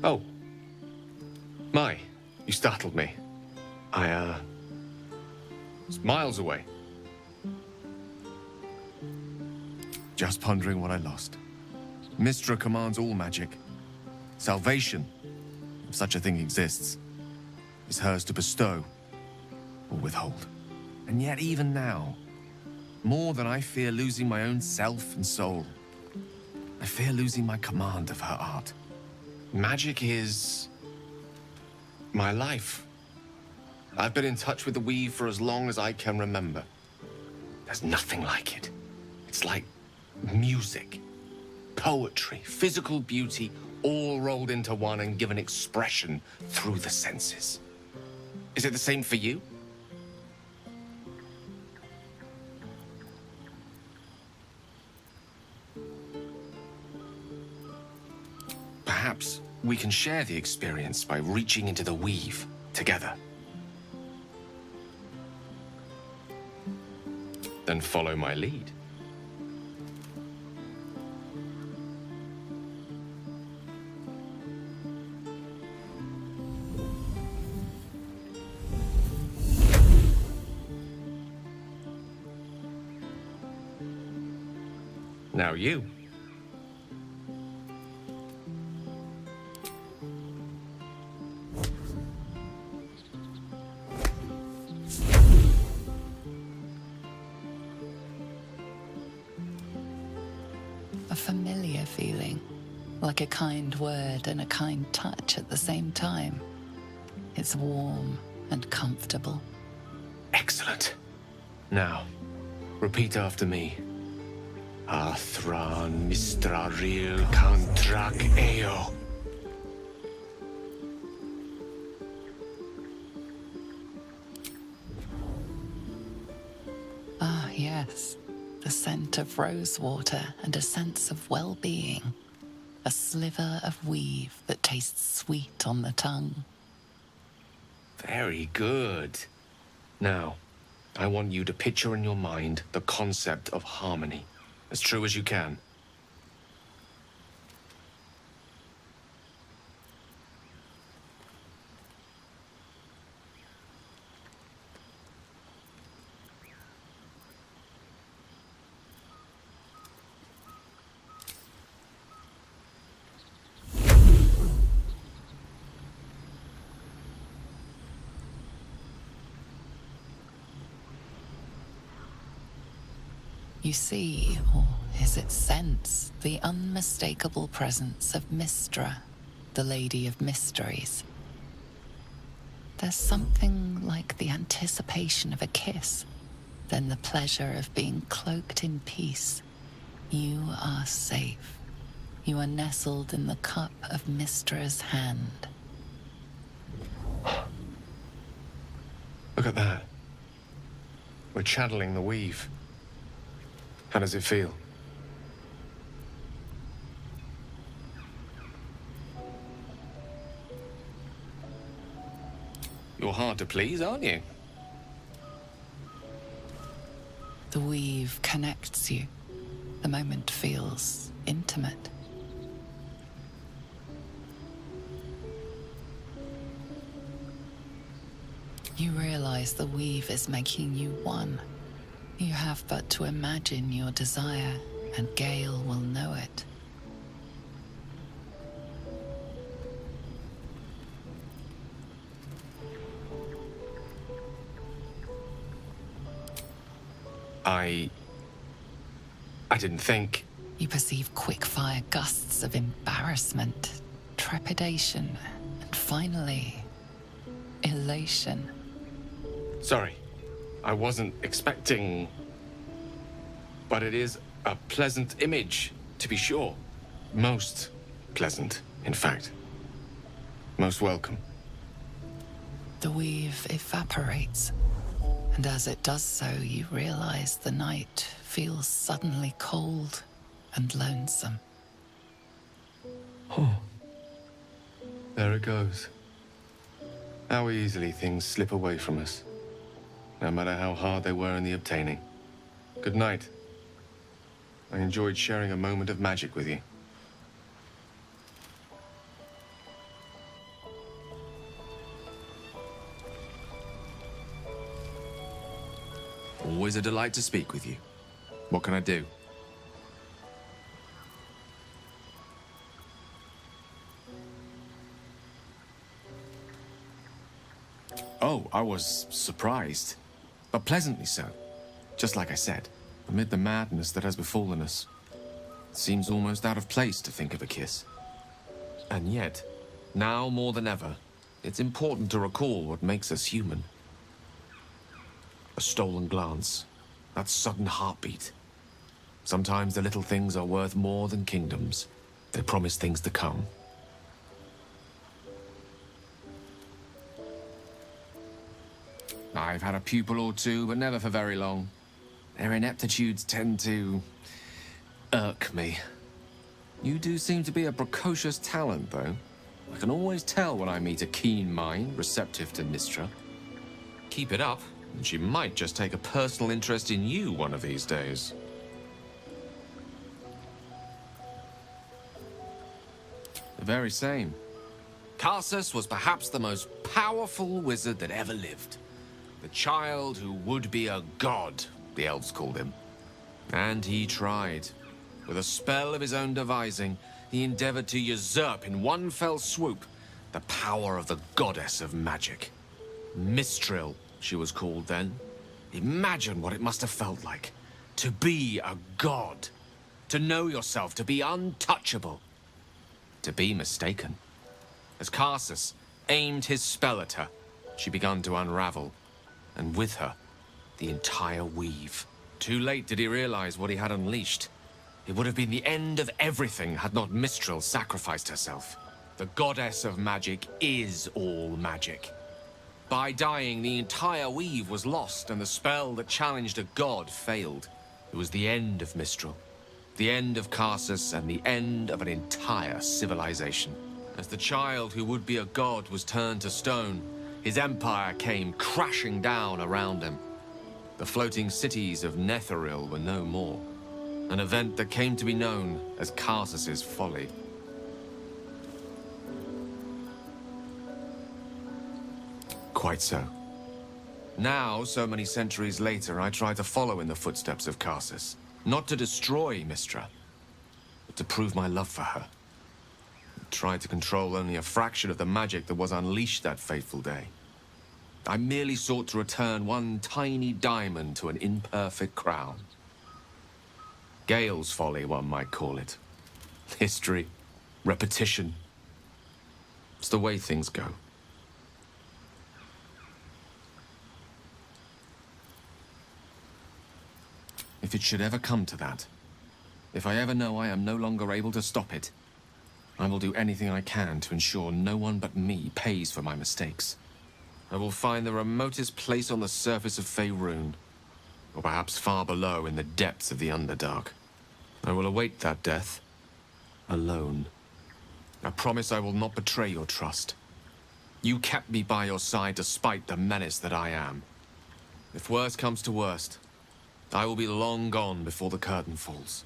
Oh. My, you startled me. I was miles away. Just pondering what I lost. Mystra commands all magic. Salvation, if such a thing exists, is hers to bestow or withhold. And yet even now, more than I fear losing my own self and soul, I fear losing my command of her art. Magic is my life. I've been in touch with the weave for as long as I can remember. There's nothing like it. It's like music, poetry, physical beauty, all rolled into one and given expression through the senses. Is it the same for you? Perhaps we can share the experience by reaching into the weave together. Then follow my lead. Now you. A familiar feeling, like a kind word and a kind touch at the same time. It's warm and comfortable. Excellent. Now, repeat after me. Athran mistraril kantrak eo. Ah, yes. The scent of rosewater and a sense of well-being. A sliver of weave that tastes sweet on the tongue. Very good. Now, I want you to picture in your mind the concept of harmony, as true as you can. You see, or is it sense, the unmistakable presence of Mystra, the Lady of Mysteries. There's something like the anticipation of a kiss, then the pleasure of being cloaked in peace. You are safe. You are nestled in the cup of Mystra's hand. Look at that. We're channeling the weave. How does it feel? You're hard to please, aren't you? The weave connects you. The moment feels intimate. You realize the weave is making you one. You have but to imagine your desire, and Gale will know it. I didn't think. You perceive quick-fire gusts of embarrassment, trepidation, and finally, elation. Sorry, I wasn't expecting. But it is a pleasant image, to be sure. Most pleasant, in fact. Most welcome. The weave evaporates, and as it does so, you realize the night feels suddenly cold and lonesome. Oh. There it goes. How easily things slip away from us, no matter how hard they were in the obtaining. Good night. I enjoyed sharing a moment of magic with you. Always a delight to speak with you. What can I do? Oh, I was surprised, but pleasantly so. Just like I said, amid the madness that has befallen us, it seems almost out of place to think of a kiss. And yet, now more than ever, it's important to recall what makes us human. A stolen glance, that sudden heartbeat. Sometimes the little things are worth more than kingdoms. They promise things to come. I've had a pupil or two, but never for very long. Their ineptitudes tend to irk me. You do seem to be a precocious talent, though. I can always tell when I meet a keen mind, receptive to Mystra. Keep it up, and she might just take a personal interest in you one of these days. The very same. Karsus was perhaps the most powerful wizard that ever lived. The child who would be a god, the elves called him. And he tried. With a spell of his own devising, he endeavored to usurp in one fell swoop the power of the goddess of magic. Mistril, she was called then. Imagine what it must have felt like. To be a god. To know yourself, to be untouchable. To be mistaken. As Karsus aimed his spell at her, she began to unravel. And with her, the entire weave. Too late did he realize what he had unleashed. It would have been the end of everything had not Mistril sacrificed herself. The goddess of magic is all magic. By dying, the entire weave was lost, and the spell that challenged a god failed. It was the end of Mistril, the end of Karsus, and the end of an entire civilization. As the child who would be a god was turned to stone, his empire came crashing down around him. The floating cities of Netheril were no more. An event that came to be known as Karsus's folly. Quite so. Now, so many centuries later, I try to follow in the footsteps of Karsus. Not to destroy Mystra, but to prove my love for her. I tried to control only a fraction of the magic that was unleashed that fateful day. I merely sought to return one tiny diamond to an imperfect crown. Gale's folly, one might call it. History, repetition. It's the way things go. If it should ever come to that, if I ever know I am no longer able to stop it, I will do anything I can to ensure no one but me pays for my mistakes. I will find the remotest place on the surface of Faerun, or perhaps far below in the depths of the Underdark. I will await that death, alone. I promise I will not betray your trust. You kept me by your side despite the menace that I am. If worst comes to worst, I will be long gone before the curtain falls.